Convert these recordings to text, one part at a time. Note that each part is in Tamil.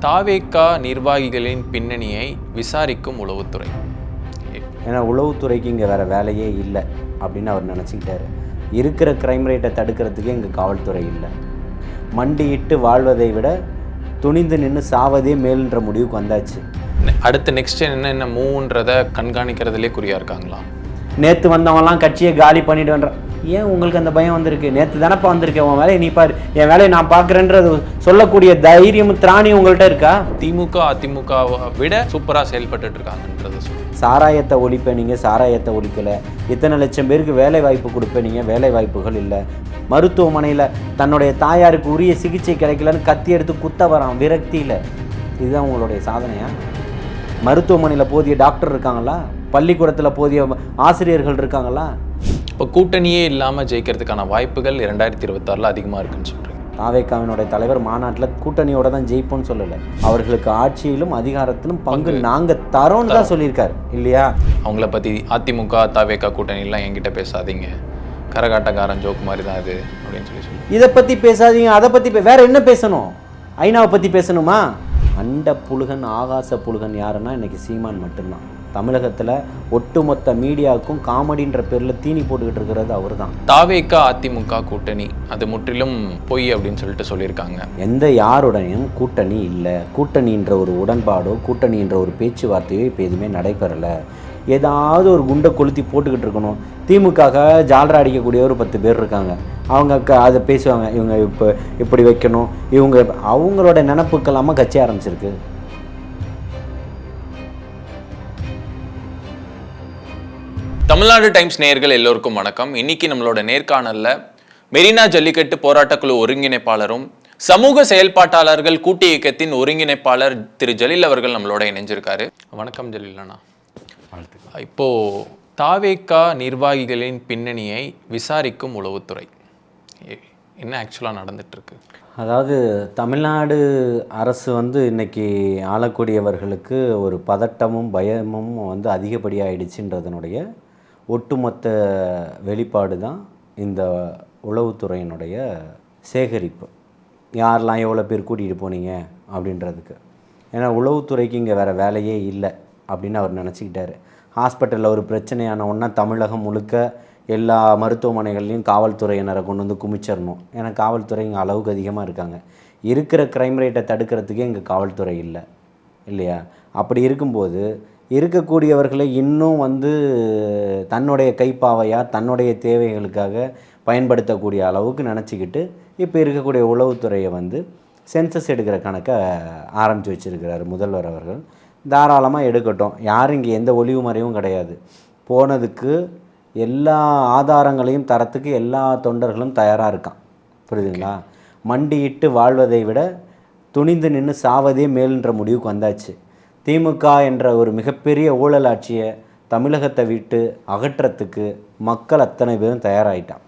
தாவேகா நிர்வாகிகளின் பின்னணியை விசாரிக்கும் உளவுத்துறை. ஏன்னா உளவுத்துறைக்கு இங்கே வேறு வேலையே இல்லை அப்படின்னு அவர் நினச்சிக்கிட்டாரு. இருக்கிற க்ரைம் ரேட்டை தடுக்கிறதுக்கே இங்கே காவல்துறை இல்லை. மண்டியிட்டு வாழ்வதை விட துணிந்து நின்று சாவதே மேல்ன்ற முடிவுக்கு வந்தாச்சு. அடுத்து நெக்ஸ்ட் என்ன மூன்றதை கண்காணிக்கிறதுலே குறியாக இருக்காங்களா? நேற்று வந்தவங்கலாம் கட்சியை காலி பண்ணிட்டு ஏன் உங்களுக்கு அந்த பயம் வந்திருக்கு? நேற்று தானப்பா வந்திருக்கேன், உன் வேலையை நீ பாரு, என் வேலையை நான் பார்க்குறேன்றது சொல்லக்கூடிய தைரியம் திராணி உங்கள்கிட்ட இருக்கா? திமுக அதிமுகவை விட சூப்பராக செயல்பட்டு இருக்காங்கன்றது. சாராயத்தை ஒழிப்பேன், நீங்கள் சாராயத்தை ஒழிக்கலை. இத்தனை லட்சம் பேருக்கு வேலை வாய்ப்பு கொடுப்பேன், நீங்கள் வேலை வாய்ப்புகள் இல்லை. மருத்துவமனையில் தன்னுடைய தாயாருக்கு உரிய சிகிச்சை கிடைக்கலன்னு கத்தி எடுத்து குத்த வரான் விரக்தியில். இதுதான் உங்களுடைய சாதனையா? மருத்துவமனையில் போதிய டாக்டர் இருக்காங்களா? பள்ளிக்கூடத்தில் போதிய ஆசிரியர்கள் இருக்காங்களா? இப்போ கூட்டணியே இல்லாமல் ஜெயிக்கிறதுக்கான வாய்ப்புகள் 2026 அதிகமாக இருக்குன்னு சொல்கிறீங்க. தாவேகாவினுடைய தலைவர் மாநாட்டில் கூட்டணியோட தான் ஜெயிப்போம்னு சொல்லலை, அவர்களுக்கு ஆட்சியிலும் அதிகாரத்திலும் பங்கு நாங்கள் தரோன்னு தான் சொல்லியிருக்காரு இல்லையா? அவங்கள பற்றி அதிமுக தாவேகா கூட்டணிலாம் என்கிட்ட பேசாதீங்க, கரகாட்டக்காரன் ஜோக் மாதிரி தான் அது அப்படின்னு சொல்லி இதை பற்றி பேசாதீங்க, அதை பற்றி வேற என்ன பேசணும்? ஐநாவை பற்றி பேசணுமா? அண்ட புழுகன் ஆகாச புழுகன் யாருன்னா இன்னைக்கு சீமான் மட்டும்தான். தமிழகத்தில் ஒட்டுமொத்த மீடியாவுக்கும் காமெடின்ற பேரில் தீனி போட்டுக்கிட்டு இருக்கிறது அவர் தான். தாவேகா அதிமுக கூட்டணி அது முற்றிலும் பொய் அப்படின்னு சொல்லியிருக்காங்க. எந்த யாருடனையும் கூட்டணி இல்லை. கூட்டணின்ற ஒரு உடன்பாடோ கூட்டணின்ற ஒரு பேச்சுவார்த்தையோ இப்போ எதுவுமே நடைபெறலை. ஏதாவது ஒரு குண்டை கொளுத்தி போட்டுக்கிட்டு இருக்கணும். திமுக ஜாலரா அடிக்கக்கூடிய ஒரு 10 பேர் இருக்காங்க, அவங்க அதை பேசுவாங்க, இவங்க இப்போ இப்படி வைக்கணும், இவங்க அவங்களோட நினப்புக்கெல்லாமல் கட்சி ஆரம்பிச்சிருக்கு. தமிழ்நாடு டைம்ஸ் நேயர்கள் எல்லோருக்கும் வணக்கம். இன்னைக்கு நம்மளோட நேர்காணல்ல மெரினா ஜல்லிக்கட்டு போராட்டக்குழு ஒருங்கிணைப்பாளரும் சமூக செயல்பாட்டாளர்கள் கூட்டு இயக்கத்தின் ஒருங்கிணைப்பாளர் திரு ஜலீல் அவர்கள் நம்மளோட இணைஞ்சிருக்காரு. வணக்கம் ஜலீல் அண்ணா. இப்போ தாவேகா நிர்வாகிகளின் பின்னணியை விசாரிக்கும் உளவுத்துறை என்ன ஆக்சுவலாக நடந்துட்டு இருக்கு? அதாவது தமிழ்நாடு அரசு இன்னைக்கு ஆளக்கூடியவர்களுக்கு ஒரு பதட்டமும் பயமும் அதிகப்படியாயிடுச்சுன்றதனுடைய ஒட்டுமொத்த வெளிப்பாடு தான் இந்த உளவுத்துறையினுடைய சேகரிப்பு. யாரெல்லாம் எவ்வளோ பேர் கூட்டிகிட்டு போனீங்க அப்படின்றதுக்கு. ஏன்னா உளவுத்துறைக்கு இங்கே வேறு வேலையே இல்லை அப்படின்னு அவர் நினச்சிக்கிட்டாரு. ஹாஸ்பிட்டலில் ஒரு பிரச்சனையான ஒன்றா தமிழகம் முழுக்க எல்லா மருத்துவமனைகள்லையும் காவல்துறையினரை கொண்டு குமிச்சிடணும். ஏன்னா காவல்துறை இங்கே அளவுக்கு அதிகமாக இருக்காங்க. இருக்கிற க்ரைம் ரேட்டை தடுக்கிறதுக்கே இங்கே காவல்துறை இல்லை இல்லையா? அப்படி இருக்கும்போது இருக்கக்கூடியவர்களை இன்னும் தன்னுடைய கைப்பாவையாக தன்னுடைய தேவைகளுக்காக பயன்படுத்தக்கூடிய அளவுக்கு நினச்சிக்கிட்டு இப்போ இருக்கக்கூடிய உளவுத்துறையை சென்சஸ் எடுக்கிற கணக்கை ஆரம்பித்து வச்சுருக்கிறார் முதல்வர் அவர்கள். தாராளமாக எடுக்கட்டும், யாரும் இங்கே எந்த ஒளிவு மறைவும் கிடையாது. போனதுக்கு எல்லா ஆதாரங்களையும் தரத்துக்கு எல்லா தொண்டர்களும் தயாராக இருக்கான். புரியுதுங்களா? மண்டியிட்டு வாழ்வதை விட துணிந்து நின்று சாவதே மேல்ன்ற முடிவுக்கு வந்தாச்சு. திமுக என்ற ஒரு மிகப்பெரிய ஊழல் ஆட்சியை தமிழகத்தை விட்டு அகற்றத்துக்கு மக்கள் அத்தனை பேரும் தயாராகிட்டான்.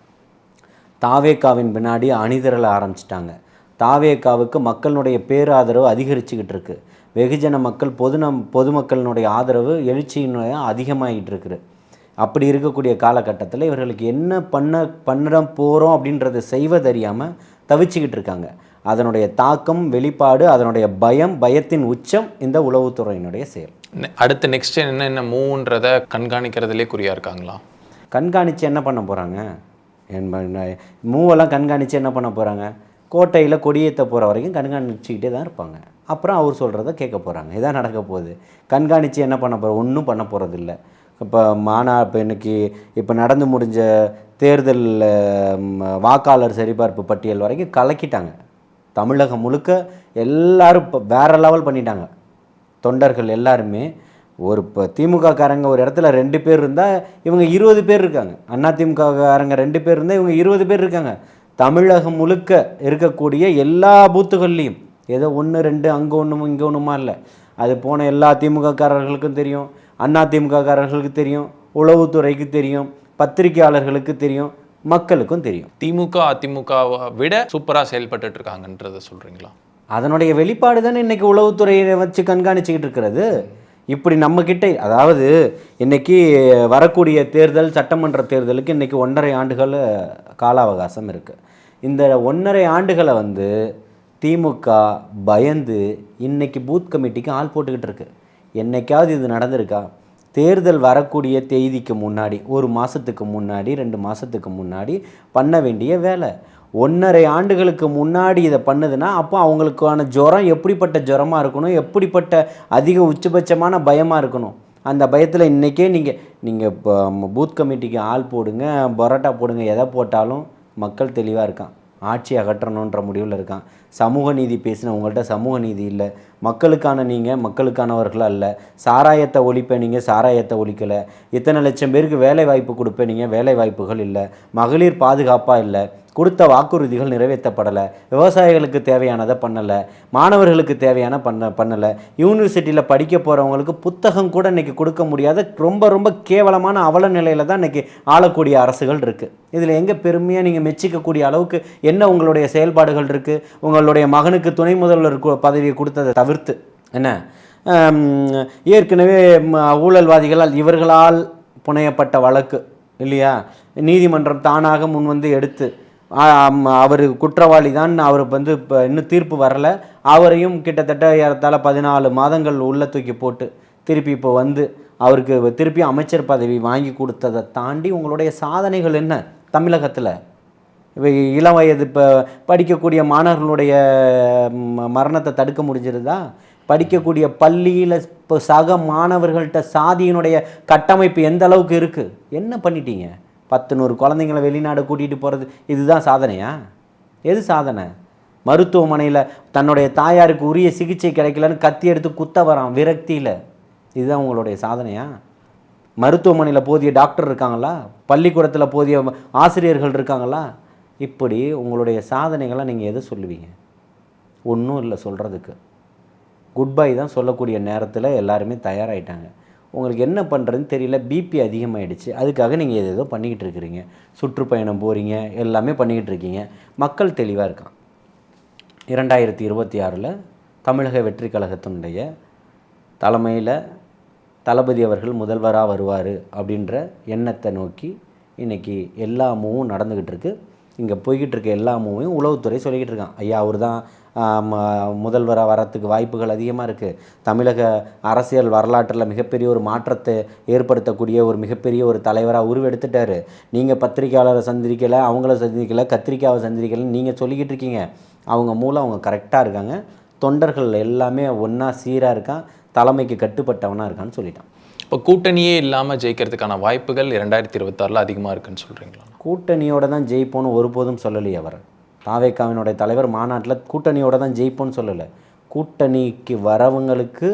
தாவேகாவின் பின்னாடி அணிதிரள ஆரம்பிச்சிட்டாங்க. தாவேகாவுக்கு மக்களுடைய பேராதரவு அதிகரிச்சுக்கிட்டு இருக்கு. வெகுஜன மக்கள் பொதுமக்களினுடைய ஆதரவு எழுச்சியினுடைய அதிகமாகிட்டு இருக்குது. அப்படி இருக்கக்கூடிய காலகட்டத்தில் இவர்களுக்கு என்ன பண்ண போகிறோம் அப்படின்றத செய்வதறியாமல் தவிச்சுக்கிட்டு இருக்காங்க. அதனுடைய தாக்கம் வெளிப்பாடு, அதனுடைய பயத்தின் உச்சம் இந்த உளவுத்துறையினுடைய செயல். அடுத்து நெக்ஸ்ட் என்ன மூன்றதை கண்காணிக்கிறதுலே குறியாக இருக்காங்களா? கண்காணித்து என்ன பண்ண போகிறாங்க? மூவெல்லாம் கண்காணித்து என்ன பண்ண போகிறாங்க? கோட்டையில் கொடியேற்ற போகிற வரைக்கும் கண்காணிச்சுக்கிட்டே தான் இருப்பாங்க. அப்புறம் அவர் சொல்கிறத கேட்க போகிறாங்க. இதான் நடக்க போகுது. கண்காணித்து என்ன பண்ண போகிறோம்? ஒன்றும் பண்ண போகிறதில்ல. இப்போ இப்போ நடந்து முடிஞ்ச தேர்தலில் வாக்காளர் சரிபார்ப்பு பட்டியல் வரைக்கும் கலக்கிட்டாங்க. தமிழகம் முழுக்க எல்லாரும் இப்போ வேறு லெவல் பண்ணிட்டாங்க. தொண்டர்கள் எல்லாருமே இப்போ திமுககாரங்க ஒரு இடத்துல 2 பேர் இருந்தால் இவங்க 20 பேர் இருக்காங்க. அதிமுககாரங்க 2 பேர் இருந்தால் இவங்க 20 பேர் இருக்காங்க. தமிழகம் முழுக்க இருக்கக்கூடிய எல்லா பூத்துகள்லேயும் ஏதோ 1 2 அங்கே ஒன்றும் இங்கே ஒன்றுமா இல்லை. அது போன எல்லா திமுககாரர்களுக்கும் தெரியும், அதிமுககாரர்களுக்கு தெரியும், உளவுத்துறைக்கு தெரியும், பத்திரிகையாளர்களுக்கு தெரியும், மக்களுக்கும் தெரியும். திமுக அதிமுகவை விட சூப்பராக செயல்பட்டு இருக்காங்கன்றதை சொல்கிறீங்களா? அதனுடைய வெளிப்பாடு தானே இன்றைக்கி உளவுத்துறையை வச்சு கண்காணிச்சிக்கிட்டு இருக்கிறது. இப்படி நம்மக்கிட்ட அதாவது இன்றைக்கி வரக்கூடிய தேர்தல், சட்டமன்ற தேர்தலுக்கு இன்றைக்கி 1.5 ஆண்டுகள் கால அவகாசம் இருக்குது. இந்த 1.5 ஆண்டுகளை திமுக பயந்து இன்னைக்கு பூத் கமிட்டிக்கு ஆள் போட்டுக்கிட்டு இருக்கு. என்னைக்காவது இது நடந்திருக்கா? தேர்தல் வரக்கூடிய தேதிக்கு முன்னாடி, ஒரு மாதத்துக்கு முன்னாடி, 2 மாதத்துக்கு முன்னாடி பண்ண வேண்டிய வேலை. 1.5 ஆண்டுகளுக்கு முன்னாடி இதை பண்ணுதுன்னா அப்போ அவங்களுக்கான ஜுரம் எப்படிப்பட்ட ஜுரமாக இருக்கணும், எப்படிப்பட்ட அதிக உச்சபட்சமான பயமாக இருக்கணும். அந்த பயத்தில் இன்றைக்கே நீங்கள் இப்போ பூத் கமிட்டிக்கு ஆள் போடுங்க, பரோட்டா போடுங்க, எதை போட்டாலும் மக்கள் தெளிவாக இருக்கான். ஆட்சி அகற்றணுன்ற முடிவில் இருக்கான். சமூக நீதி பேசின உங்கள்கிட்ட சமூக நீதி இல்லை. மக்களுக்கான நீங்கள் மக்களுக்கானவர்களாக இல்லை. சாராயத்தை ஒழிப்பேன், நீங்கள் சாராயத்தை ஒழிக்கலை. இத்தனை லட்சம் பேருக்கு வேலை வாய்ப்பு கொடுப்பேன், நீங்கள் வேலை வாய்ப்புகள் இல்லை. மகளிர் பாதுகாப்பாக இல்லை. கொடுத்த வாக்குறுதிகள் நிறைவேற்றப்படலை. விவசாயிகளுக்கு தேவையானதை பண்ணலை. மாணவர்களுக்கு தேவையான பண்ணலை. யூனிவர்சிட்டியில் படிக்க போகிறவங்களுக்கு புத்தகம் கூட இன்றைக்கி கொடுக்க முடியாத ரொம்ப கேவலமான அவல நிலையில் தான் இன்றைக்கி ஆளக்கூடிய அரசுகள் இருக்குது. இதில் எங்கே பெருமையாக நீங்கள் மெச்சிக்கக்கூடிய அளவுக்கு என்ன உங்களுடைய செயல்பாடுகள் இருக்குது? உங்களுடைய மகனுக்கு துணை முதல்வர் பதவியை கொடுத்ததை தவிர்த்து என்ன ஏற்கனவே ஊழல்வாதிகளால் இவர்களால் புனையப்பட்ட வழக்கு இல்லையா, நீதிமன்றம் தானாக முன்வந்து எடுத்து அவர் குற்றவாளி தான், அவர் வந்து இப்போ இன்னும் தீர்ப்பு வரலை, அவரையும் கிட்டத்தட்ட ஏறத்தாழ 14 மாதங்கள் உள்ள தூக்கி போட்டு திருப்பி இப்போ வந்து அவருக்கு திருப்பி அமைச்சர் பதவி வாங்கி கொடுத்ததை தாண்டி உங்களுடைய சாதனைகள் என்ன? தமிழகத்தில் இப்போ இளம் வயது இப்போ படிக்கக்கூடிய மாணவர்களுடைய மரணத்தை தடுக்க முடிஞ்சிருதா? படிக்கக்கூடிய பள்ளியில் இப்போ சக மாணவர்கள்ட்ட சாதியினுடைய கட்டமைப்பு எந்த அளவுக்கு இருக்குது? என்ன பண்ணிட்டீங்க? 10-100 குழந்தைங்களை வெளிநாடு கூட்டிகிட்டு போகிறது இதுதான் சாதனையா? எது சாதனை? மருத்துவமனையில் தன்னுடைய தாயாருக்கு உரிய சிகிச்சை கிடைக்கலன்னு கத்தி எடுத்து குத்த வரான் விரக்தியில். இதுதான் உங்களுடைய சாதனையா? மருத்துவமனையில் போதிய டாக்டர் இருக்காங்களா? பள்ளிக்கூடத்தில் போதிய ஆசிரியர்கள் இருக்காங்களா? இப்படி உங்களுடைய சாதனைகளை நீங்கள் எதை சொல்லுவீங்க? ஒன்றும் இல்லை சொல்கிறதுக்கு. குட் பை தான் சொல்லக்கூடிய நேரத்தில் எல்லாருமே தயாராகிட்டாங்க. உங்களுக்கு என்ன பண்ணுறதுன்னு தெரியல. பிபி அதிகமாகிடுச்சு. அதுக்காக நீங்கள் ஏதோ பண்ணிக்கிட்டு இருக்கிறீங்க. சுற்றுப்பயணம் போகிறீங்க, எல்லாமே பண்ணிக்கிட்டு இருக்கீங்க. மக்கள் தெளிவாக இருக்கான். 2026 தமிழக வெற்றி கழகத்தினுடைய தலைமையில் தளபதி அவர்கள் முதல்வராக வருவார் அப்படின்ற எண்ணத்தை நோக்கி இன்றைக்கி எல்லா மூவும் நடந்துக்கிட்டு இருக்குது. இங்கே போய்கிட்டு இருக்க எல்லா மூவையும் உளவுத்துறை சொல்லிக்கிட்டு இருக்கான். ஐயா அவர் தான் முதல்வராக வரத்துக்கு வாய்ப்புகள் அதிகமாக இருக்குது. தமிழக அரசியல் வரலாற்றில் மிகப்பெரிய ஒரு மாற்றத்தை ஏற்படுத்தக்கூடிய ஒரு மிகப்பெரிய ஒரு தலைவராக உருவெடுத்துட்டார். நீங்கள் பத்திரிக்கையாளரை சந்திக்கலை, அவங்கள சந்திக்கலை, கத்திரிக்காவை சந்திக்கலைன்னு நீங்கள் சொல்லிக்கிட்டு இருக்கீங்க. அவங்க மூலம் அவங்க கரெக்டாக இருக்காங்க. தொண்டர்கள் எல்லாமே ஒன்றா சீராக இருக்கான். தலைமைக்கு கட்டுப்பட்டவனாக இருக்கான்னு சொல்லிட்டான். இப்போ கூட்டணியே இல்லாமல் ஜெயிக்கிறதுக்கான வாய்ப்புகள் 2026 அதிகமாக இருக்குன்னு சொல்கிறீங்களா? கூட்டணியோடு தான் ஜெயிப்போன்னு ஒருபோதும் சொல்லலையே அவர். தாவேக்காவினுடைய தலைவர் மாநாட்டில் கூட்டணியோடு தான் ஜெயிப்போன்னு சொல்லலை. கூட்டணிக்கு வரவங்களுக்கு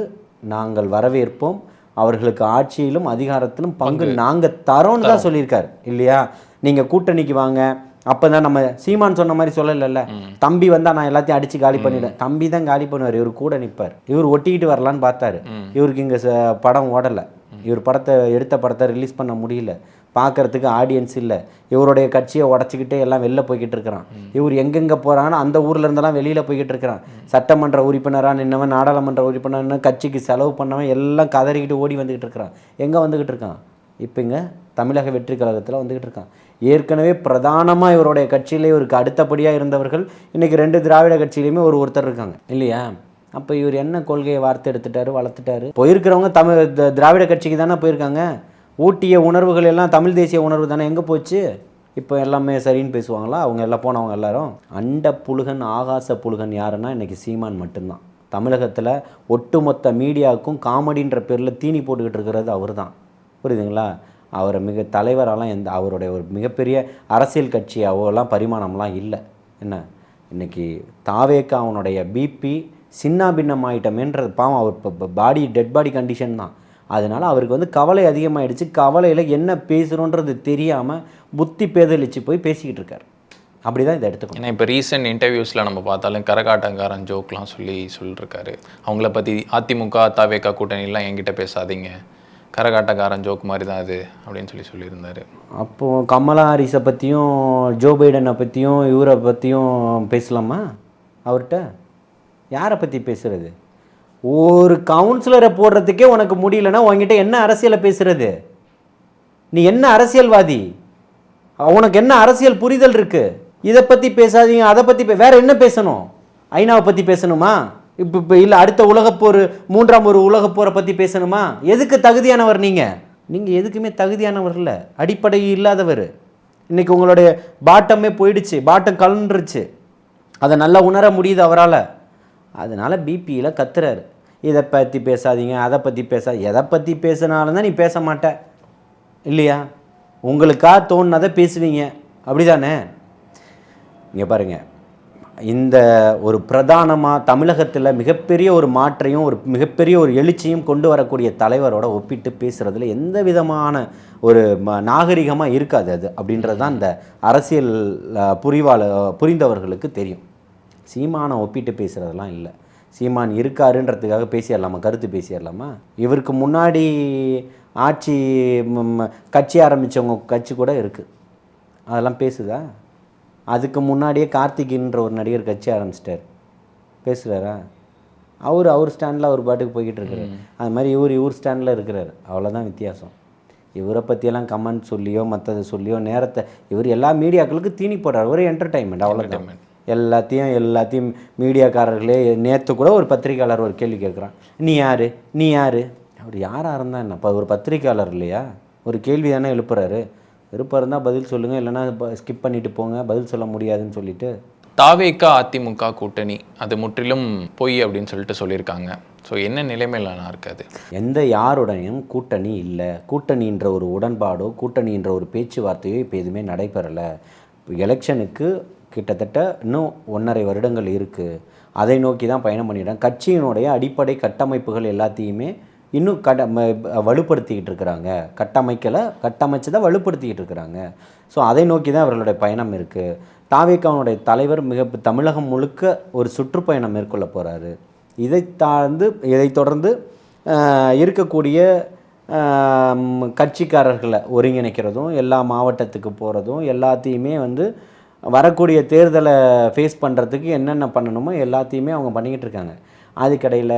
நாங்கள் வரவேற்போம், அவர்களுக்கு ஆட்சியிலும் அதிகாரத்திலும் பங்கு நாங்கள் தரோன்னு தான் சொல்லியிருக்காரு இல்லையா? நீங்கள் கூட்டணிக்கு வாங்க. அப்போ தான் நம்ம சீமான் சொன்ன மாதிரி சொல்லலைல்ல, தம்பி வந்தால் நான் எல்லாத்தையும் அடித்து காலி பண்ணிவிடுவேன். தம்பி தான் காலி பண்ணுவார், இவர் கூட நிற்பார். இவர் ஒட்டிக்கிட்டு வரலான்னு பார்த்தாரு. இவருக்கு இங்கே படம் ஓடலை. இவர் எடுத்த படத்தை ரிலீஸ் பண்ண முடியல. பார்க்குறதுக்கு ஆடியன்ஸ் இல்லை. இவருடைய கட்சியை உடச்சிக்கிட்டே எல்லாம் வெளில போய்கிட்டு இருக்கிறான். இவர் எங்கெங்கே போகிறாங்கன்னா அந்த ஊரில் இருந்தெல்லாம் வெளியில் போய்கிட்டு இருக்கிறான். சட்டமன்ற உறுப்பினராக நின்னவன், நாடாளுமன்ற உறுப்பினர்னு கட்சிக்கு செலவு பண்ணவன் எல்லாம் கதறிக்கிட்டு ஓடி வந்துக்கிட்டு இருக்கிறான். எங்கே வந்துக்கிட்டு இருக்கான்? இப்போ இங்கே தமிழக வெற்றி கழகத்தில் வந்துக்கிட்டு இருக்கான். ஏற்கனவே பிரதானமாக இவருடைய கட்சியிலே இவருக்கு அடுத்தபடியாக இருந்தவர்கள் இன்றைக்கி 2 திராவிட கட்சியிலையுமே ஒருத்தர் இருக்காங்க இல்லையா? அப்போ இவர் என்ன கொள்கையை வார்த்தை எடுத்துட்டாரு, வளர்த்துட்டாரு? போயிருக்கிறவங்க திராவிட கட்சிக்கு தானே போயிருக்காங்க. ஊட்டிய உணர்வுகள் எல்லாம் தமிழ் தேசிய உணர்வு தானே. எங்கே போச்சு? இப்போ எல்லாமே சரின்னு பேசுவாங்களா? அவங்க எல்லாம் போனவங்க எல்லாரும் அண்ட புழுகன் ஆகாச புழுகன் யாருன்னா இன்றைக்கி சீமான் மட்டும்தான். தமிழகத்தில் ஒட்டுமொத்த மீடியாவுக்கும் காமெடின்ற பேரில் தீனி போட்டுக்கிட்டு இருக்கிறது அவர் தான். புரியுதுங்களா? அவரை தலைவராலாம் அவருடைய ஒரு மிகப்பெரிய அரசியல் கட்சியாவோலாம் பரிமாணம்லாம் இல்லை. என்ன இன்றைக்கி தாவேக்கா அவனுடைய பிபி சின்ன பின்னம் ஆகிட்டமேன்றது பாவம். அவர் இப்போ டெட் பாடி கண்டிஷன் தான். அதனால் அவருக்கு வந்து கவலை அதிகமாகிடுச்சு. கவலையில் என்ன பேசுகிறோன்றது தெரியாமல் புத்தி பேதலிச்சு போய் பேசிக்கிட்டு இருக்கார். அப்படி தான் இதை எடுத்துக்கணும். ஏன்னா இப்போ ரீசெண்ட் இன்டர்வியூஸில் நம்ம பார்த்தாலும் கரகாட்டங்காரன் ஜோக்லாம் சொல்லியிருக்காரு. அவங்கள பற்றி அதிமுக தாவேக்கா கூட்டணிலாம் என்கிட்ட பேசாதீங்க, கரகாட்டக்காரன் ஜோக் மாதிரி தான் அது அப்படின்னு சொல்லியிருந்தார். அப்போது கமலா ஹாரிஸை பற்றியும் ஜோ பைடனை பற்றியும் இவரை பற்றியும் பேசலாமா? அவர்கிட்ட யாரை பற்றி பேசுகிறது? ஒரு கவுன்சிலரை போடுறதுக்கே உனக்கு முடியலன்னா உங்ககிட்ட என்ன அரசியலை பேசுகிறது? நீ என்ன அரசியல்வாதி? உனக்கு என்ன அரசியல் புரிதல் இருக்குது? இதை பற்றி பேசாதீங்க, அதை பற்றி வேறு என்ன பேசணும்? ஐநாவை பற்றி பேசணுமா? இப்போ இல்லை அடுத்த உலகப்போர், மூன்றாம் ஒரு உலகப்போரை பற்றி பேசணுமா? எதுக்கு தகுதியானவர் நீங்கள் எதுக்குமே தகுதியானவர் இல்லை, அடிப்படை இல்லாதவர். இன்றைக்கி உங்களுடைய பாட்டமே போயிடுச்சு, பாட்டம் கலண்டுருச்சு, அதை நல்லா உணர முடியுது அவரால். அதனால் பிபியில் கத்துறாரு, இதை பற்றி பேசாதீங்க, அதை பற்றி எதை பற்றி பேசினாலும் தான் நீ பேச மாட்ட இல்லையா? உங்களுக்காக தோணுனதை பேசுவீங்க, அப்படி தானே? இங்கே பாருங்கள், இந்த ஒரு பிரதானமாக தமிழகத்தில் மிகப்பெரிய ஒரு மாற்றையும் ஒரு மிகப்பெரிய ஒரு எழுச்சியும் கொண்டு வரக்கூடிய தலைவரோட ஒப்பிட்டு பேசுகிறதுல எந்த விதமான ஒரு நாகரிகமாக இருக்காது அது அப்படின்றது தான் இந்த அரசியல் புரிந்தவர்களுக்கு தெரியும். சீமானை ஒப்பிட்டு பேசுகிறதெல்லாம் இல்லை. சீமான் இருக்காருன்றதுக்காக பேசிடலாமா? கருத்து பேசிடலாமா? இவருக்கு முன்னாடி ஆட்சி கட்சி ஆரம்பித்தவங்க கட்சி கூட இருக்குது, அதெல்லாம் பேசுதா? அதுக்கு முன்னாடியே கார்த்திகின்ற ஒரு நடிகர் கட்சி ஆரம்பிச்சிட்டார், பேசுகிறாரா? அவர் ஸ்டாண்டில் அவர் பாட்டுக்கு போய்கிட்டு இருக்கிறார். அது மாதிரி இவர் ஸ்டாண்டில் இருக்கிறார், அவ்வளோதான் வித்தியாசம். இவரை பற்றியெல்லாம் கமெண்ட் சொல்லியோ மற்றது சொல்லியோ நேரத்தை இவர் எல்லா மீடியாக்களுக்கு தீனி போடுறார், ஒரு என்டர்டைன்மெண்ட், அவ்வளோதான். எல்லாத்தையும் மீடியாக்காரர்களே, நேற்று கூட ஒரு பத்திரிக்கையாளர் ஒரு கேள்வி கேட்குறான், நீ யார்? அவர் யாராக இருந்தால் என்ன? இப்போ ஒரு பத்திரிக்கையாளர் இல்லையா? ஒரு கேள்வி தானே எழுப்புறாரு. விருப்பம் இருந்தால் பதில் சொல்லுங்கள், இல்லைனா ஸ்கிப் பண்ணிவிட்டு போங்க, பதில் சொல்ல முடியாதுன்னு சொல்லிட்டு. தாவேகா அதிமுக கூட்டணி அது முற்றிலும் பொய் அப்படின்னு சொல்லிட்டு சொல்லியிருக்காங்க. ஸோ என்ன நிலைமையில இருக்காது? எந்த யாருடையும் கூட்டணி இல்லை, கூட்டணின்ற ஒரு உடன்பாடோ கூட்டணின்ற ஒரு பேச்சுவார்த்தையோ இப்போ எதுவுமே நடைபெறலை. எலெக்ஷனுக்கு கிட்டத்தட்ட இன்னும் 1.5 வருடங்கள் இருக்குது, அதை நோக்கி தான் பயணம் பண்ணிடுறேன். கட்சியினுடைய அடிப்படை கட்டமைப்புகள் எல்லாத்தையுமே இன்னும் வலுப்படுத்திக்கிட்டு இருக்கிறாங்க, கட்டமைச்சு தான் வலுப்படுத்திக்கிட்டு இருக்கிறாங்க. ஸோ அதை நோக்கி தான் அவர்களுடைய பயணம் இருக்குது. தாவேகாவுடைய தலைவர் தமிழகம் முழுக்க ஒரு சுற்றுப்பயணம் மேற்கொள்ள போகிறாரு. இதை தொடர்ந்து இருக்கக்கூடிய கட்சிக்காரர்களை ஒருங்கிணைக்கிறதும், எல்லா மாவட்டத்துக்கு போகிறதும், எல்லாத்தையுமே வரக்கூடிய தேர்தலை ஃபேஸ் பண்ணுறதுக்கு என்னென்ன பண்ணணுமோ எல்லாத்தையுமே அவங்க பண்ணிக்கிட்டு இருக்காங்க. அதுக்கடையில்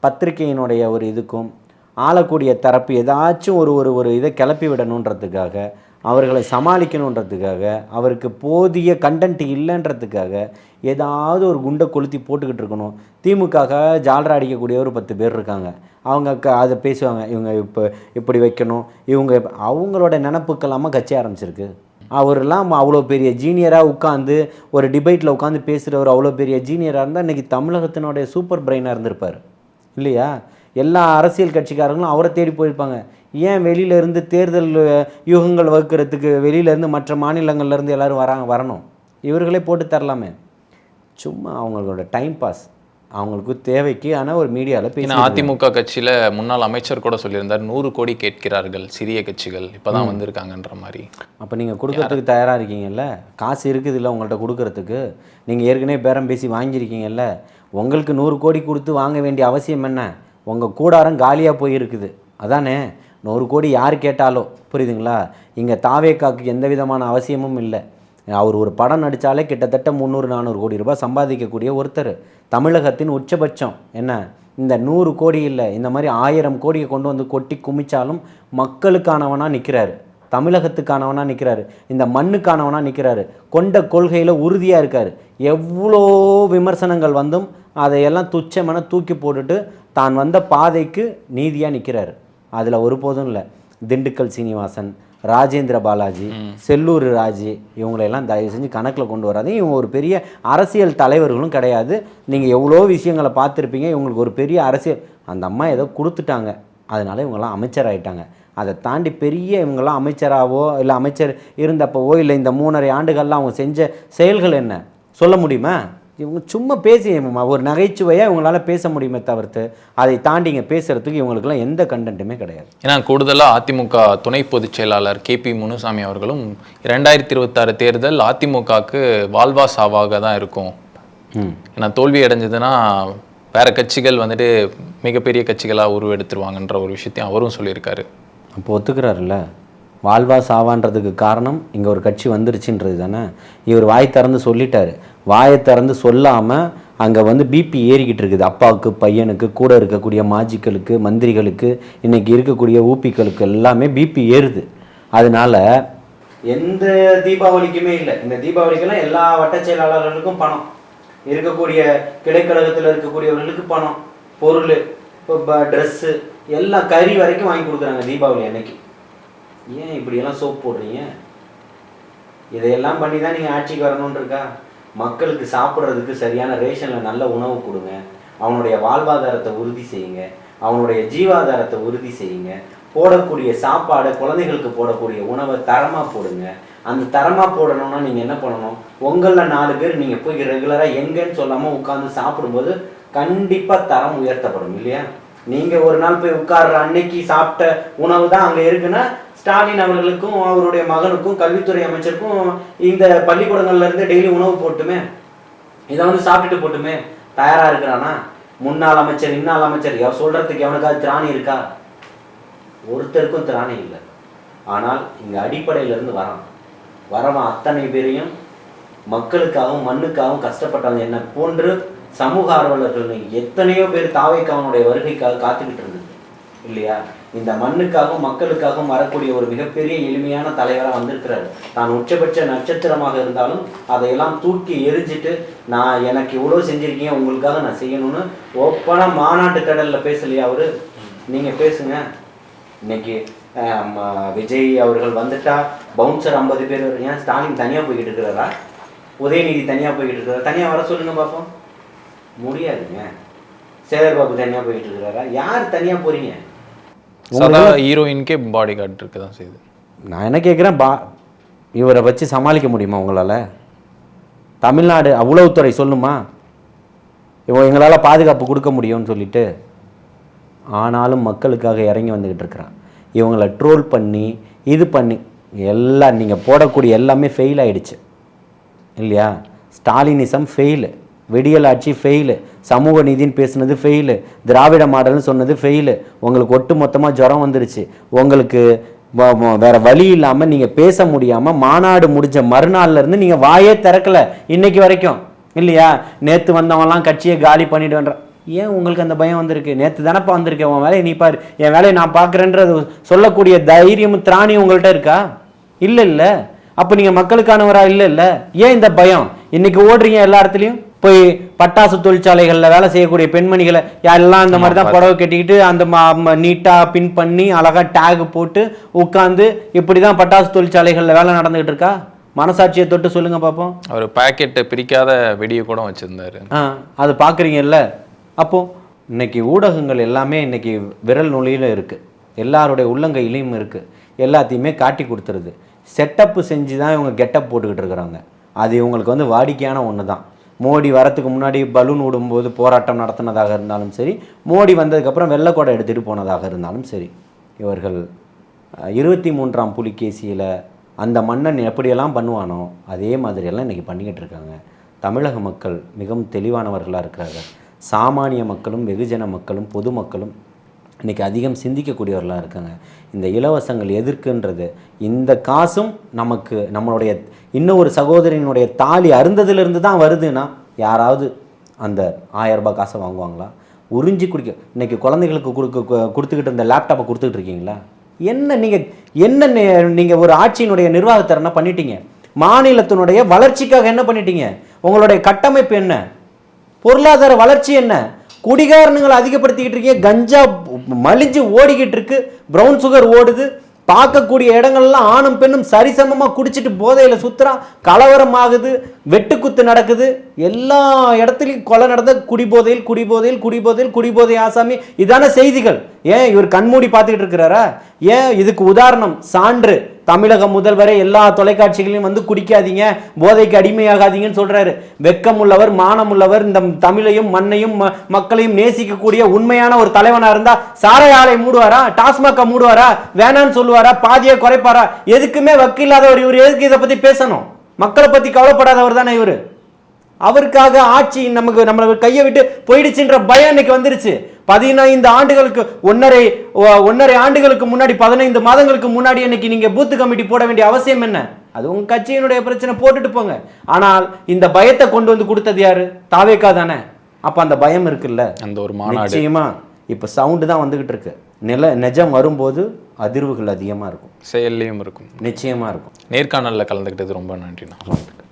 பத்திரிகையினுடைய ஒரு இதுக்கும் ஆளக்கூடிய தரப்பு ஏதாச்சும் ஒரு இதை கிளப்பி விடணுன்றதுக்காக, அவர்களை சமாளிக்கணுன்றதுக்காக, அவருக்கு போதிய கண்டென்ட் இல்லைன்றதுக்காக ஏதாவது ஒரு குண்டை கொளுத்தி போட்டுக்கிட்டு இருக்கணும். திமுக ஜால்ரா அடிக்கக்கூடிய ஒரு 10 பேர் இருக்காங்க, அவங்க அதை பேசுவாங்க, இவங்க இப்போ இப்படி வைக்கணும், அவங்களோட நினப்புக்கெல்லாமல் கட்சி ஆரம்பிச்சிருக்கு. அவரெல்லாம் அவ்வளோ பெரிய ஜீனியராக உட்காந்து ஒரு டிபேட்டில் உட்காந்து பேசுகிறவர் அவ்வளோ பெரிய ஜீனியராக இருந்தால் இன்றைக்கி தமிழகத்தினுடைய சூப்பர் பிரெயினாக இருந்திருப்பார் இல்லையா? எல்லா அரசியல் கட்சிக்காரங்களும் அவரை தேடி போயிருப்பாங்க. ஏன் வெளியிலேருந்து தேர்தல் யூகங்கள் வகுக்கிறதுக்கு வெளியிலேருந்து மற்ற மாநிலங்கள்லேருந்து எல்லோரும் வரணும்? இவர்களே போட்டு தரலாமே. சும்மா அவங்களோட டைம் பாஸ், அவங்களுக்கு தேவைக்கு. ஆனால் ஒரு மீடியாவில் பேசி அதிமுக கட்சியில் முன்னாள் அமைச்சர் கூட சொல்லியிருந்தார், 100 கோடி கேட்கிறார்கள் சிறிய கட்சிகள், இப்போ தான் வந்திருக்காங்கன்ற மாதிரி. அப்போ நீங்கள் கொடுக்கறதுக்கு தயாராக இருக்கீங்கல்ல? காசு இருக்குது இல்லை உங்கள்கிட்ட கொடுக்கறதுக்கு? நீங்கள் ஏற்கனவே பேரம் பேசி வாங்கியிருக்கீங்கல்ல? உங்களுக்கு 100 கோடி கொடுத்து வாங்க வேண்டிய அவசியம் என்ன? உங்கள் கூடாரம் காலியாக போயிருக்குது, அதானே? 100 கோடி யார் கேட்டாலோ, புரியுதுங்களா? இங்கே தாவேகாவுக்கு எந்த விதமான அவசியமும் இல்லை. அவர் ஒரு படம் நடித்தாலே கிட்டத்தட்ட 300-400 கோடி ரூபாய் சம்பாதிக்கக்கூடிய ஒருத்தர். தமிழகத்தின் உச்சபட்சம் என்ன? இந்த 100 கோடி இல்லை, இந்த மாதிரி 1000 கோடியை கொண்டு வந்து கொட்டி குமிச்சாலும் மக்களுக்கானவனாக நிற்கிறாரு, தமிழகத்துக்கானவனாக நிற்கிறாரு, இந்த மண்ணுக்கானவனாக நிற்கிறாரு, கொண்ட கொள்கையில் உறுதியாக இருக்கார். எவ்வளோ விமர்சனங்கள் வந்தும் அதையெல்லாம் துச்சமென தூக்கி போட்டுட்டு தான் வந்த பாதைக்கு நீதியாக நிற்கிறாரு. அதில் ஒருபோதும் இல்லை. திண்டுக்கல் சீனிவாசன், ராஜேந்திர பாலாஜி, செல்லூர் ராஜு, இவங்களையெல்லாம் தயவு செஞ்சு கணக்கில் கொண்டு வராது. இவங்க ஒரு பெரிய அரசியல் தலைவர்களும் கிடையாது. நீங்கள் எவ்வளோ விஷயங்களை பார்த்துருப்பீங்க. இவங்களுக்கு ஒரு பெரிய அரசியல், அந்த அம்மா ஏதோ கொடுத்துட்டாங்க, அதனால இவங்கெல்லாம் அமைச்சர் ஆகிட்டாங்க. அதை தாண்டி பெரிய இவங்கெல்லாம் அமைச்சராகவோ இல்லை அமைச்சர் இருந்தப்போவோ இல்லை இந்த 3.5 ஆண்டுகளில் அவங்க செஞ்ச செயல்கள் என்ன சொல்ல முடியுமா? இவங்க சும்மா பேசி ஒரு நகைச்சுவையாக இவங்களால பேச முடியுமே தவிர்த்து அதை தாண்டி இங்கே பேசுகிறதுக்கு இவங்களுக்குலாம் எந்த கண்டென்ட்டுமே கிடையாது. ஏன்னா கூடுதலாக அதிமுக துணை பொதுச் செயலாளர் KP முனுசாமி அவர்களும் 2026 தேர்தல் அதிமுகவுக்கு வாழ்வா சாவாக தான் இருக்கும், ஏன்னா தோல்வி அடைஞ்சதுன்னா வேற கட்சிகள் மிகப்பெரிய கட்சிகளாக உருவெடுத்துருவாங்கன்ற ஒரு விஷயத்தையும் அவரும் சொல்லியிருக்காரு. அப்போ ஒத்துக்கிறாருல்ல, வாழ்வா சாவான்றதுக்கு காரணம் இங்கே ஒரு கட்சி வந்துருச்சுன்றது தானே. இவர் வாய் திறந்து சொல்லிட்டாரு. வாயை திறந்து சொல்லாமல் அங்கே பிபி ஏறிக்கிட்டு இருக்குது. அப்பாவுக்கு, பையனுக்கு, கூட இருக்கக்கூடிய மாஜிக்களுக்கு, மந்திரிகளுக்கு, இன்றைக்கி இருக்கக்கூடிய ஊப்பிக்களுக்கு எல்லாமே பிபி ஏறுது. அதனால் எந்த தீபாவளிக்குமே இல்லை, இந்த தீபாவளிக்கெல்லாம் எல்லா வட்ட செயலாளர்களுக்கும் பணம். இருக்கக்கூடிய கிளைக்கழகத்தில் இருக்கக்கூடியவர்களுக்கு பணம், பொருள், இப்போ ட்ரெஸ்ஸு எல்லாம் கறி வரைக்கும் வாங்கி கொடுக்குறாங்க தீபாவளி அன்னைக்கு. ஏன் இப்படியெல்லாம் சோப் போடுறீங்க? இதையெல்லாம் பண்ணி தான் நீங்கள் ஆட்சிக்கு வரணும்னு இருக்கா? மக்களுக்கு சாப்பிட்றதுக்கு சரியான ரேஷனில் நல்ல உணவு கொடுங்க, அவனுடைய வாழ்வாதாரத்தை உறுதி செய்யுங்க, அவனுடைய ஜீவாதாரத்தை உறுதி செய்யுங்க. போடக்கூடிய சாப்பாடு, குழந்தைகளுக்கு போடக்கூடிய உணவை தரமாக போடுங்க. அந்த தரமாக போடணும்னா நீங்கள் என்ன பண்ணணும்? உங்களில் 4 பேர் நீங்கள் போய் ரெகுலராக எங்கேன்னு சொல்லாமல் உட்காந்து சாப்பிடும்போது கண்டிப்பாக தரம் உயர்த்தப்படும் இல்லையா? நீங்கள் ஒரு நாள் போய் உட்கார்ற அன்னைக்கு சாப்பிட்ட உணவு தான் அங்கே இருக்குன்னா, ஸ்டாலின் அவர்களுக்கும் அவருடைய மகனுக்கும் கல்வித்துறை அமைச்சருக்கும் இந்த பள்ளிக்கூடங்கள்லேருந்து டெய்லி உணவு போட்டுமே, இதை வந்து சாப்பிட்டுட்டு போட்டுமே தயாராக இருக்கிறானா? முன்னாள் அமைச்சர், இன்னாள் அமைச்சர் சொல்கிறதுக்கு எவனுக்காவது திராணி இருக்கா? ஒருத்தருக்கும் திராணி இல்லை. ஆனால் இங்கே அடிப்படையிலேருந்து வரவன் அத்தனை பேரையும் மக்களுக்காகவும் மண்ணுக்காகவும் கஷ்டப்பட்டவங்க என்ன போன்று சமூக ஆர்வலர்கள் எத்தனையோ பேர் தாவேக்காவனுடைய வருகைக்காக காத்துக்கிட்டு இருந்தது இல்லையா? இந்த மண்ணுக்காகவும் மக்களுக்காகவும் வரக்கூடிய ஒரு மிகப்பெரிய எளிமையான தலைவராக வந்திருக்கிறார். தான் உச்சபட்ச நட்சத்திரமாக இருந்தாலும் அதையெல்லாம் தூக்கி எரிஞ்சிட்டு நான் எனக்கு இவ்வளோ செஞ்சிருக்கீங்க, உங்களுக்காக நான் செய்யணும்னு ஓப்பனாக மாநாட்டு கடலில் பேசலையா அவரு? நீங்கள் பேசுங்க. இன்னைக்கு விஜய் அவர்கள் வந்துட்டா பவுன்சர் 50 பேர். ஏன் ஸ்டாலின் தனியாக போய்கிட்டு இருக்கிறாரா? உதயநிதி தனியாக போய்கிட்டு இருக்கிறாரா? தனியாக வர சொல்லுங்க பார்ப்போம். முடியாதுங்க. சேகர் பாபு தனியாக போய்கிட்டு இருக்கிறாரா? யார் தனியாக போறீங்க? ஹீரோயின்கே பாடி கார்டு இருக்கு தான் செய்யுது. நான் என்ன கேட்குறேன், இவரை வச்சு சமாளிக்க முடியுமா உங்களால்? தமிழ்நாடு உளவுத்துறை சொல்லுமா எங்களால் பாதுகாப்பு கொடுக்க முடியும்னு சொல்லிட்டு? ஆனாலும் மக்களுக்காக இறங்கி வந்துக்கிட்டு இருக்கிறான். இவங்களை ட்ரோல் பண்ணி இது பண்ணி எல்லாம் நீங்கள் போடக்கூடிய எல்லாமே ஃபெயில் ஆகிடுச்சு இல்லையா? ஸ்டாலினிசம் ஃபெயிலு, விடியல் ஆட்சி ஃபெயிலு, சமூக நீதின்னு பேசுனது ஃபெயிலு, திராவிட மாடல்னு சொன்னது ஃபெயிலு. உங்களுக்கு ஒட்டு மொத்தமாக ஜுரம் வந்துருச்சு. உங்களுக்கு வேறு வழி இல்லாமல் நீங்கள் பேச முடியாமல் மாநாடு முடிஞ்ச மறுநாள்லேருந்து நீங்கள் வாயே திறக்கலை இன்னைக்கு வரைக்கும் இல்லையா? நேற்று வந்தவங்கலாம் கட்சியை காலி பண்ணிடுவேன்ற. ஏன் உங்களுக்கு அந்த பயம் வந்திருக்கு? நேற்று தானப்பா வந்திருக்கேன், உன் வேலையை நீ பாரு, என் வேலையை நான் பார்க்குறேன்றது சொல்லக்கூடிய தைரியம் திராணி உங்கள்கிட்ட இருக்கா? இல்லை. அப்போ நீங்கள் மக்களுக்கானவரா? இல்லை. ஏன் இந்த பயம்? இன்னைக்கு ஓடுறீங்க எல்லா இடத்துலையும் போய். பட்டாசு தொழிற்சாலைகளில் வேலை செய்யக்கூடிய பெண்மணிகளை எல்லாம் இந்த மாதிரி தான் புடவை கட்டிக்கிட்டு அந்த நீட்டாக பின் பண்ணி அழகாக டேக் போட்டு உட்காந்து இப்படி தான் பட்டாசு தொழிற்சாலைகளில் வேலை நடந்துகிட்டு இருக்கா? மனசாட்சியை தொட்டு சொல்லுங்க பார்ப்போம். அவர் பாக்கெட்டை பிரிக்காத வெடியை கூட வச்சுருந்தாரு. அது பார்க்குறீங்கல்ல? அப்போது இன்னைக்கு ஊடகங்கள் எல்லாமே இன்னைக்கு விரல் நுனியில் இருக்குது, எல்லாருடைய உள்ளங்கையிலையும் இருக்குது, எல்லாத்தையுமே காட்டி கொடுத்துருது. செட்டப்பு செஞ்சு தான் இவங்க கெட்டப் போட்டுக்கிட்டு இருக்கிறாங்க. அது இவங்களுக்கு வந்து வாடிக்கையான ஒன்று தான். மோடி வரத்துக்கு முன்னாடி பலூன் விடும்போது போராட்டம் நடத்தினதாக இருந்தாலும் சரி, மோடி வந்ததுக்கப்புறம் வெள்ளைக்கோடை எடுத்துகிட்டு போனதாக இருந்தாலும் சரி, இவர்கள் 23ஆம் புலிகேசியில் அந்த மன்னன் எப்படியெல்லாம் பண்ணுவானோ அதே மாதிரியெல்லாம் இன்றைக்கி பண்ணிக்கிட்டு இருக்காங்க. தமிழக மக்கள் மிகவும் தெளிவானவர்களாக இருக்கிறாங்க. சாமானிய மக்களும் வெகுஜன மக்களும் பொதுமக்களும் இன்றைக்கி அதிகம் சிந்திக்கக்கூடியவர்களாக இருக்காங்க. இந்த இலவசங்கள் எதற்குன்றது, இந்த காசும் நமக்கு நம்மளுடைய இன்னொரு சகோதரியினுடைய தாலி அருந்ததிலிருந்து தான் வருதுன்னா யாராவது அந்த 1000 ரூபாய் காசை வாங்குவாங்களா? உறிஞ்சி குடிக்க இன்றைக்கி குழந்தைகளுக்கு கொடுத்துக்கிட்டு இருந்த லேப்டாப்பை கொடுத்துக்கிட்டு இருக்கீங்களா? நீங்கள் ஒரு ஆட்சியினுடைய நிர்வாகத்திறனை பண்ணிட்டீங்க. மாநிலத்தினுடைய வளர்ச்சிக்காக என்ன பண்ணிட்டீங்க? உங்களுடைய கட்டமைப்பு என்ன? பொருளாதார வளர்ச்சி என்ன? குடிகாரனுங்களை அதிகப்படுத்திக்கிட்டு இருக்கீங்க. கஞ்சா மலிஞ்சு ஓடிக்கிட்டு இருக்கு, ப்ரௌன் சுகர் ஓடுது. பார்க்கக்கூடிய இடங்கள்லாம் ஆணும் பெண்ணும் சரிசமமாக குடிச்சிட்டு போதையில் சுற்றுறான், கலவரம் ஆகுது, வெட்டுக்குத்து நடக்குது. எல்லா இடத்துலையும் கொலை நடந்த குடிபோதையில் ஆசாமி. இதான செய்திகள். ஏன் இவர் கண்மூடி பார்த்துக்கிட்டு இருக்கிறாரா? ஏன் இதுக்கு உதாரணம் சான்று தமிழக முதல்வரை எல்லா தொலைக்காட்சிகளையும் வந்து குடிக்காதீங்க, போதைக்கு அடிமையாகாதீங்கன்னு சொல்றாரு. வெக்கம் உள்ளவர், மானம் உள்ளவர், இந்த தமிழையும் மண்ணையும் மக்களையும் நேசிக்கக்கூடிய உண்மையான ஒரு தலைவனா இருந்தா சாராய ஆலை மூடுவாரா? டாஸ்மாக் மூடுவாரா? வேணான்னு சொல்லுவாரா? பாதியை குறைப்பாரா? எதுக்குமே வக்கில்லாதவர் இவர். எதுக்கு இதை பத்தி பேசணும்? மக்களை பத்தி கவலைப்படாதவர் தானே இவரு. அவருக்காக ஆட்சி நம்மளை கையை விட்டு போயிடுச்சுன்ற பயம் இன்னைக்கு வந்துருச்சு. 15 ஆண்டுகளுக்கு 1.5 ஆண்டுகளுக்கு முன்னாடி 15 மாதங்களுக்கு முன்னாடி இன்னைக்கு நீங்க பூத்து கமிட்டி போட வேண்டிய அவசியம் என்ன? அது உங்க கட்சியினுடைய பிரச்சனை, போட்டுட்டு போங்க. ஆனால் இந்த பயத்தை கொண்டு வந்து கொடுத்தது யாரு? தாவேக்கா தானே. அப்ப அந்த பயம் இருக்குல்ல, அந்த ஒரு மாநாடு நிச்சயமா இப்ப சவுண்டு தான் வந்துகிட்டு இருக்கு. நிஜம் வரும்போது அதிர்வுகள் அதிகமா இருக்கும், செயல்லையும் இருக்கும், நிச்சயமா இருக்கும். நேர்காணல்ல கலந்துக்கிட்டது ரொம்ப நன்றி.